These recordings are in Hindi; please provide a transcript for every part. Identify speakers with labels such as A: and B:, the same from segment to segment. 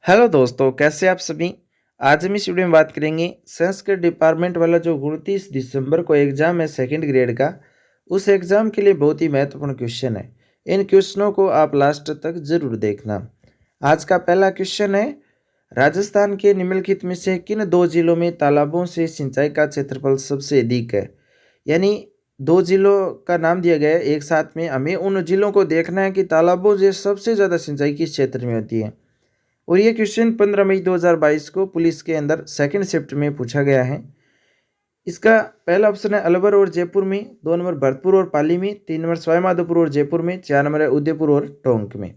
A: हेलो दोस्तों, कैसे आप सभी। आज हम इस वीडियो में बात करेंगे संस्कृत डिपार्टमेंट वाला जो 29 दिसंबर को एग्जाम है सेकंड ग्रेड का। उस एग्जाम के लिए बहुत ही महत्वपूर्ण क्वेश्चन है। इन क्वेश्चनों को आप लास्ट तक जरूर देखना। आज का पहला क्वेश्चन है, राजस्थान के निम्नलिखित में से किन दो जिलों में तालाबों से सिंचाई का क्षेत्रफल सबसे अधिक है। यानी दो जिलों का नाम दिया गया है एक साथ में, हमें उन जिलों को देखना है कि तालाबों से सबसे ज़्यादा सिंचाई किस क्षेत्र में होती है। और ये क्वेश्चन 15 मई 2022 को पुलिस के अंदर सेकंड शिफ्ट में पूछा गया है। इसका पहला ऑप्शन है अलवर और जयपुर में, 2 नंबर भरतपुर और पाली में, 3 नंबर सवाईमाधोपुर और जयपुर में, 4 नंबर है उदयपुर और टोंक में।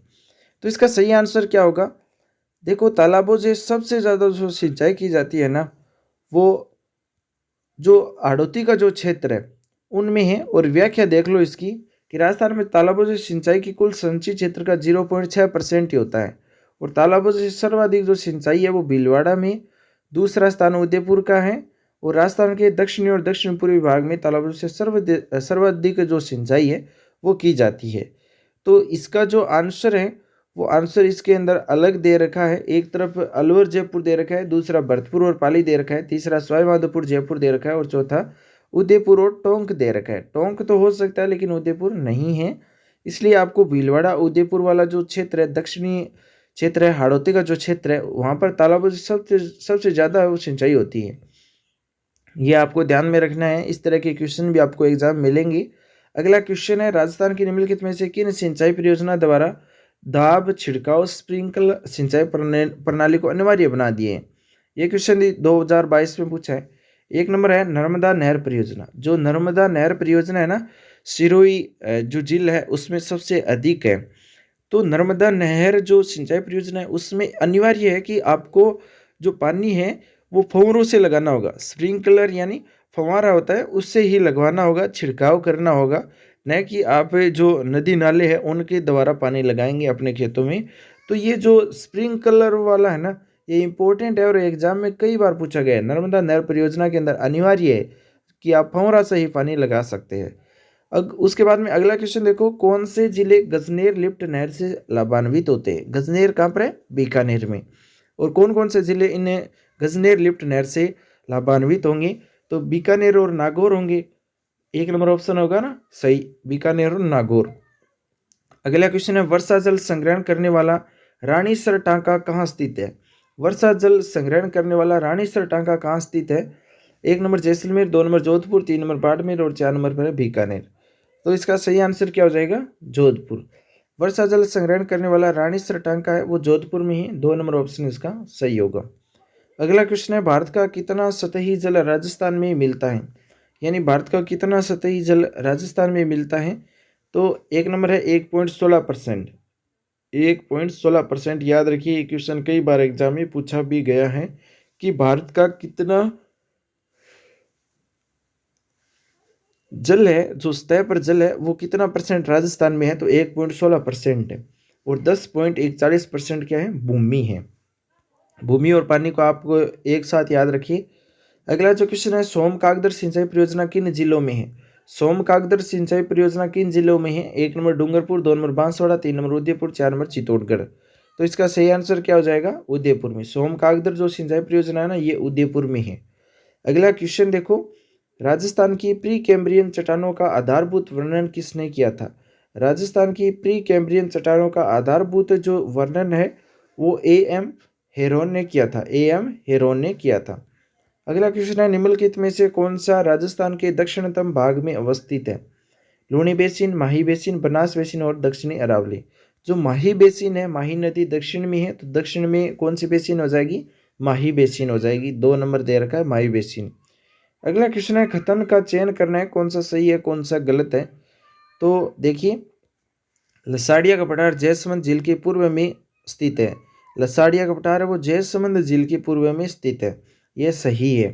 A: तो इसका सही आंसर क्या होगा। देखो, तालाबों से सबसे ज़्यादा जो सिंचाई की जाती है ना, वो जो हाड़ौती का जो क्षेत्र है उनमें है। और व्याख्या देख लो इसकी कि राजस्थान में तालाबों से सिंचाई की कुल संचित क्षेत्र का 0.6% ही होता है। और तालाबों से सर्वाधिक जो सिंचाई है वो भीलवाड़ा में, दूसरा स्थान उदयपुर का है। और राजस्थान के दक्षिणी और दक्षिण पूर्वी भाग में तालाबों से सर्वाधिक जो सिंचाई है वो की जाती है। तो इसका जो आंसर है वो आंसर इसके अंदर अलग दे रखा है। एक तरफ अलवर जयपुर दे रखा है, दूसरा भरतपुर और पाली दे रखा है, तीसरा सवाईमाधोपुर जयपुर दे रखा है और चौथा उदयपुर और टोंक दे रखा है। टोंक तो हो सकता है लेकिन उदयपुर नहीं है। इसलिए आपको भीलवाड़ा उदयपुर वाला जो क्षेत्र है, दक्षिणी क्षेत्र है, हाड़ौती का जो क्षेत्र है, वहाँ पर तालाबों से सबसे सबसे ज़्यादा वो सिंचाई होती है। ये आपको ध्यान में रखना है। इस तरह के क्वेश्चन भी आपको एग्जाम मिलेंगे। अगला क्वेश्चन है, राजस्थान की निम्नलिखित में से किन सिंचाई परियोजना द्वारा दाब छिड़काव स्प्रिंकल सिंचाई प्रणाली को अनिवार्य बना दिए। ये क्वेश्चन 2022 में पूछा है। एक नंबर है नर्मदा नहर परियोजना। जो नर्मदा नहर परियोजना है ना, सिरोही जो झील है उसमें सबसे अधिक है। तो नर्मदा नहर जो सिंचाई परियोजना है उसमें अनिवार्य है कि आपको जो पानी है वो फव्वारों से लगाना होगा। स्प्रिंकलर यानी फव्वारा होता है उससे ही लगवाना होगा, छिड़काव करना होगा, न कि आप जो नदी नाले हैं उनके द्वारा पानी लगाएंगे अपने खेतों में। तो ये जो स्प्रिंकलर वाला है ना, ये इंपॉर्टेंट है और एग्जाम में कई बार पूछा गया है। नर्मदा नहर परियोजना के अंदर अनिवार्य है कि आप फव्वारा से ही पानी लगा सकते हैं। उसके बाद में अगला क्वेश्चन देखो, कौन से जिले गजनेर लिफ्ट नहर से लाभान्वित होते हैं। गजनेर कहाँ पर है? बीकानेर में। और कौन कौन से जिले इन गजनेर लिफ्ट नहर से लाभान्वित होंगे? तो बीकानेर और नागौर होंगे। एक नंबर ऑप्शन होगा ना सही, बीकानेर और नागौर। अगला क्वेश्चन है, वर्षा जल संग्रहण करने वाला रानीसर टांका कहाँ स्थित है। वर्षा जल संग्रहण करने वाला रानीसर टांका कहाँ स्थित है? एक number Jaisalmer, 2 number Jodhpur, 3 number Barmer और 4 नंबर पर है बीकानेर। तो इसका सही आंसर क्या हो जाएगा? जोधपुर। वर्षा जल संग्रहण करने वाला रानीसर टांका है वो जोधपुर में ही, 2 नंबर ऑप्शन इसका सही होगा। अगला क्वेश्चन है, भारत का कितना सतही जल राजस्थान में मिलता है। यानी भारत का कितना सतही जल राजस्थान में मिलता है? तो एक नंबर है 1.16%। 1.16%। याद रखिए, ये क्वेश्चन कई बार एग्जाम में पूछा भी गया है कि भारत का कितना जल है, जो सतह पर जल है वो कितना परसेंट राजस्थान में है। तो 1.16% है। और 10.41% क्या है? भूमि है। भूमि और पानी को आपको एक साथ याद रखिए। अगला जो क्वेश्चन है, सोमकागदर सिंचाई परियोजना किन जिलों में है। सोमकागदर सिंचाई परियोजना किन जिलों में है? एक number Dungarpur, 2 number Banswara, 3 number Udaipur, 4 number Chittorgarh. तो इसका सही आंसर क्या हो जाएगा? उदयपुर में। सोमकागदर जो सिंचाई परियोजना है ना, ये उदयपुर में है। अगला क्वेश्चन देखो, राजस्थान की प्री कैम्ब्रियन चट्टानों का आधारभूत वर्णन किसने किया था। राजस्थान की प्री कैम्ब्रियन चट्टानों का आधारभूत जो वर्णन है वो A.M. हेरोन ने किया था। A.M. हेरोन ने किया था। अगला क्वेश्चन है, निम्नलिखित में से कौन सा राजस्थान के दक्षिणतम भाग में अवस्थित है। लूणी बेसिन, माही बेसिन, बनास बेसिन और दक्षिणी अरावली। जो माही बेसिन है, माही नदी दक्षिण में है, तो दक्षिण में कौन सी बेसिन हो जाएगी? माही बेसिन हो जाएगी। 2 नंबर दे रखा है माही बेसिन। अगला क्वेश्चन है, खतन का चयन करना है, कौन सा सही है कौन सा गलत है। तो देखिए, लसाड़िया का पठार जयसमंद झील के पूर्व में स्थित है। लसाड़िया का पठार है वो जयसमंद झील के पूर्व में स्थित है, ये सही है।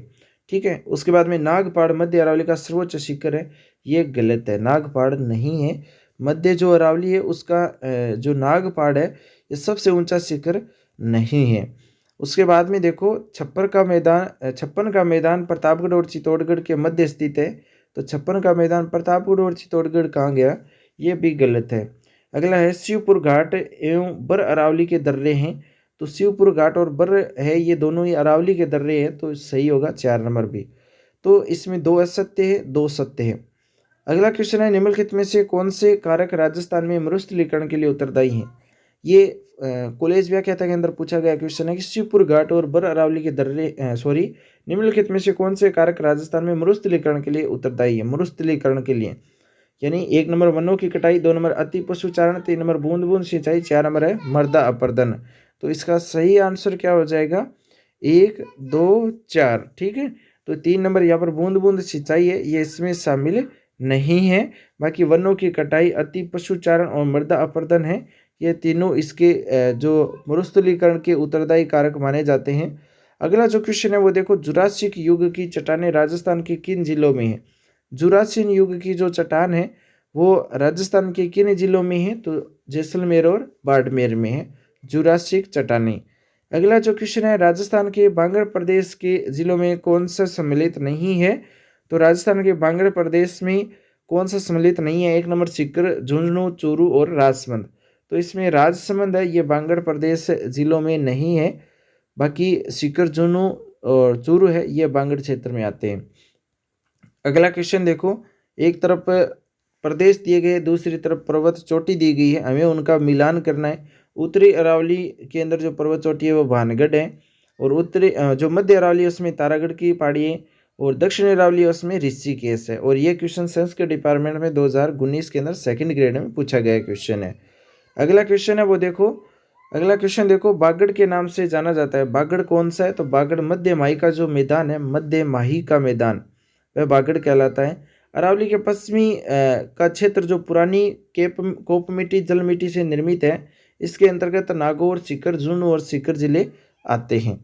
A: ठीक है। उसके बाद में नागपाड़ मध्य अरावली का सर्वोच्च शिखर है, ये गलत है। नागपाड़ नहीं है। मध्य जो अरावली है उसका जो नागपाड़ है ये सबसे ऊंचा शिखर नहीं है। उसके बाद में देखो, छप्पन का मैदान प्रतापगढ़ और चित्तौड़गढ़ के मध्य स्थित है। तो छप्पन का मैदान प्रतापगढ़ और चित्तौड़गढ़ कहाँ गया? ये भी गलत है। अगला है, शिवपुर घाट एवं बर अरावली के दर्रे हैं। तो तो शिवपुर घाट और बर है ये दोनों ही अरावली के दर्रे हैं, तो सही होगा 4 नंबर भी। तो इसमें 2 असत्य है, 2 सत्य है। अगला क्वेश्चन है निम्नलिखित में से कौन से कारक राजस्थान में मरुस्थलीकरण के लिए उत्तरदायी हैं। ये कॉलेज व्याख्याता के अंदर पूछा गया क्वेश्चन है कि शिवपुर घाट और बर अरावली के दर्रे निम्नलिखित में से कौन से कारक राजस्थान में मरुस्थलीकरण के लिए उत्तरदायी है। मरुस्थलीकरण के लिए यानी 1 नंबर वनों की कटाई, 2 नंबर अति पशुचारण, 3 नंबर बूंद बूंद सिंचाई, 4 नंबर है मृदा अपर्दन। तो इसका सही आंसर क्या हो जाएगा 1 2 4। ठीक है, तो 3 नंबर यहाँ पर बूंद बूंद सिंचाई है, ये इसमें शामिल नहीं है। बाकी वनों की कटाई, अति पशुचारण और मृदा अपर्दन है, ये तीनों इसके जो मरुस्थलीकरण के उत्तरदायी कारक माने जाते हैं। अगला जो क्वेश्चन है वो देखो, जुरासिक युग की चट्टानें राजस्थान के किन जिलों में है। जुरासिक युग की जो चट्टान है वो राजस्थान के किन जिलों में है, तो जैसलमेर और बाड़मेर में है जुरासिक चट्टानें। अगला जो क्वेश्चन है, राजस्थान के बांगड़ प्रदेश के जिलों में कौन सा सम्मिलित नहीं है। तो राजस्थान के बांगड़ प्रदेश में कौन सा सम्मिलित नहीं है। 1 नंबर सीकर, झुंझुनू, चूरू और राजसमंद। तो इसमें राजसमंद है ये बांगड़ प्रदेश जिलों में नहीं है, बाकी सीकर, झुंझुनू और चूरू है ये बांगड़ क्षेत्र में आते हैं। अगला क्वेश्चन देखो, एक तरफ प्रदेश दिए गए, दूसरी तरफ पर्वत चोटी दी गई है, हमें उनका मिलान करना है। उत्तरी अरावली के अंदर जो पर्वत चोटी है वो भानगढ़ है, और उत्तरी जो मध्य अरावली है उसमें तारागढ़ की पहाड़ी है, और दक्षिण अरावली है उसमें ऋषिकेश है। और ये क्वेश्चन संस्कृत डिपार्टमेंट में 2019 के अंदर 2nd ग्रेड में पूछा गया क्वेश्चन है। अगला क्वेश्चन है वो देखो, अगला क्वेश्चन देखो, बागड़ के नाम से जाना जाता है, बागड़ कौन सा है। तो बागड़ मध्य माही का जो मैदान है, मध्य माही का मैदान वह बागड़ कहलाता है। अरावली के पश्चिमी का क्षेत्र जो पुरानी कोप मिट्टी जल मिट्टी से निर्मित है, इसके अंतर्गत नागौर, सीकर, झुंझुनू और सीकर जिले आते हैं।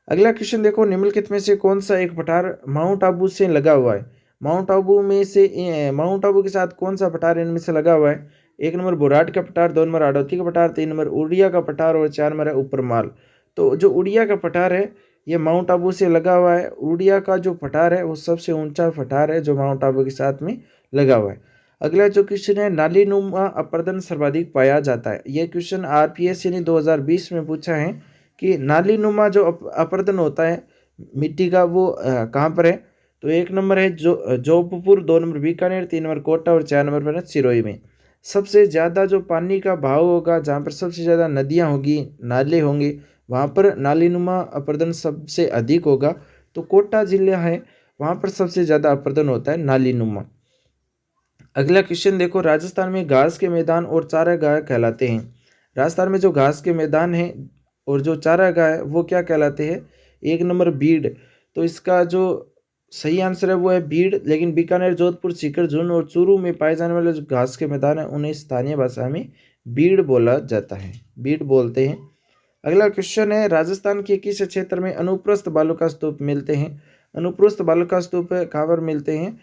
A: अगला क्वेश्चन देखो, निम्नलिखित में से कौन सा एक पठार माउंट आबू से लगा हुआ है। माउंट आबू में से माउंट आबू के साथ कौन सा पठार इनमें से लगा हुआ है। 1 नंबर बोराट का पठार, 2 नंबर हाड़ौती का पठार, 3 नंबर उड़िया का पठार और 4 नंबर है ऊपरमाल। तो जो उड़िया का पठार है ये माउंट आबू से लगा हुआ है। उड़िया का जो पठार है वो सबसे ऊंचा पठार है जो माउंट आबू के साथ में लगा हुआ है। अगला जो क्वेश्चन है, नालीनुमा अपर्दन सर्वाधिक पाया जाता है। यह क्वेश्चन आरपीएस ने 2020 में पूछा है कि नालीनुमा जो अपर्दन होता है मिट्टी का वो कहाँ पर है। तो 1 नंबर है जोधपुर, 2 नंबर बीकानेर, 3 नंबर कोटा और 4 नंबर पर है सिरोही में। सबसे ज़्यादा जो पानी का बहाव होगा, जहाँ पर सबसे ज़्यादा नदियाँ होगी, नाले होंगे, वहाँ पर नालीनुमा अपर्दन सबसे अधिक होगा। तो कोटा जिला है वहाँ पर सबसे ज़्यादा अपर्दन होता है नालीनुमा। अगला क्वेश्चन देखो, राजस्थान में घास के मैदान और चारागाह कहलाते हैं। राजस्थान में जो घास के मैदान हैं और जो चारागाह है वो क्या कहलाते हैं। 1 नंबर बीड़। तो इसका जो सही आंसर है वो है बीड़, लेकिन बीकानेर, जोधपुर, सीकर, झुंझुनू और चूरू में पाए जाने वाले जो घास के मैदान है उन्हें स्थानीय भाषा में बीड़ बोला जाता है, बीड़ बोलते हैं। अगला क्वेश्चन है, राजस्थान के किस क्षेत्र में अनुप्रस्थ बालुका स्तूप मिलते हैं। अनुप्रस्थ बालुका स्तूप कहाँ पर मिलते हैं।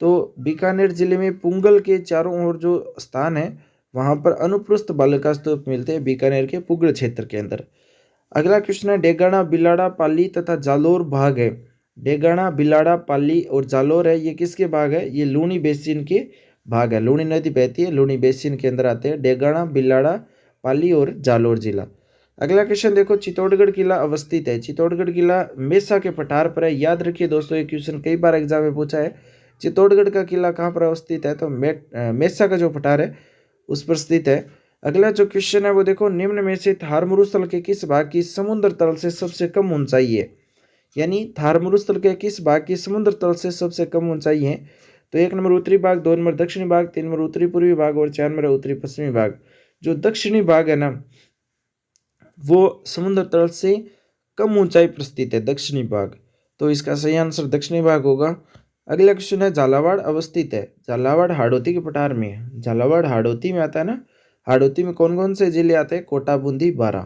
A: तो बीकानेर जिले में पुंगल के चारों ओर जो स्थान है वहाँ पर अनुप्रस्थ बालुका स्तूप मिलते हैं, बीकानेर के पुंगल क्षेत्र के अंदर। अगला क्वेश्चन है, डेगाना, बिलाड़ा, पाली तथा जालोर भाग है। डेगाना, बिलाड़ा, पाली और जालोर है ये किसके भाग है। ये लूणी बेसिन के भाग है। लूणी नदी बहती है, लूणी बेसिन के अंदर आते हैं डेगाना, बिलाड़ा, पाली और जालोर जिला। अगला क्वेश्चन देखो, चित्तौड़गढ़ किला अवस्थित है। चित्तौड़गढ़ किला मेसा के पठार पर है। याद रखिए दोस्तों, ये क्वेश्चन कई बार एग्जाम में पूछा है। चित्तौड़गढ़ का किला कहाँ पर अवस्थित है। तो मेसा का जो पठार है उस पर स्थित है। अगला जो क्वेश्चन है वो देखो, निम्न में से थार मरुस्थल के किस भाग की समुद्र तल से सबसे कम ऊंचाई है। यानी थार मरुस्थल के किस भाग की समुद्र तल से सबसे कम ऊंचाई है। तो 1 नंबर उत्तरी भाग, 2 नंबर दक्षिणी भाग, 3 नंबर उत्तरी पूर्वी भाग और 4 नंबर उत्तरी पश्चिमी भाग। जो दक्षिणी भाग है ना वो समुद्र तल से कम ऊंचाई पर स्थित है, दक्षिणी भाग। तो इसका सही आंसर दक्षिणी भाग होगा। अगला क्वेश्चन है, झालावाड़ अवस्थित है। झालावाड़ हाड़ौती के पठार में है। झालावाड़ हाड़ौती में आता है ना। हाड़ौती में कौन कौन से जिले आते हैं। कोटा, बूंदी, बारां।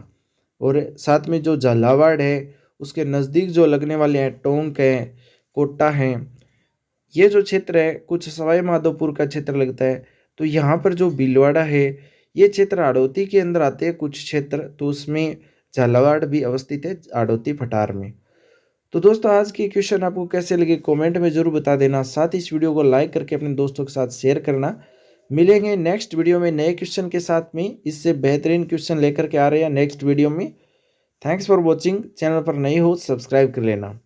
A: और साथ में जो झालावाड़ है उसके नज़दीक जो लगने वाले हैं टोंक है, कोटा है, ये जो क्षेत्र है कुछ सवाई माधोपुर का क्षेत्र लगता है। तो यहाँ पर जो भीलवाड़ा है ये क्षेत्र हाड़ौती के अंदर आते हैं कुछ क्षेत्र, तो उसमें झालावाड़ भी अवस्थित है हाड़ौती पठार में। तो दोस्तों आज की क्वेश्चन आपको कैसे लगे कमेंट में जरूर बता देना। साथ ही इस वीडियो को लाइक करके अपने दोस्तों के साथ शेयर करना। मिलेंगे नेक्स्ट वीडियो में नए क्वेश्चन के साथ में। इससे बेहतरीन क्वेश्चन लेकर के आ रहे हैं नेक्स्ट वीडियो में। Thanks for watching. चैनल पर नई हो सब्सक्राइब कर लेना।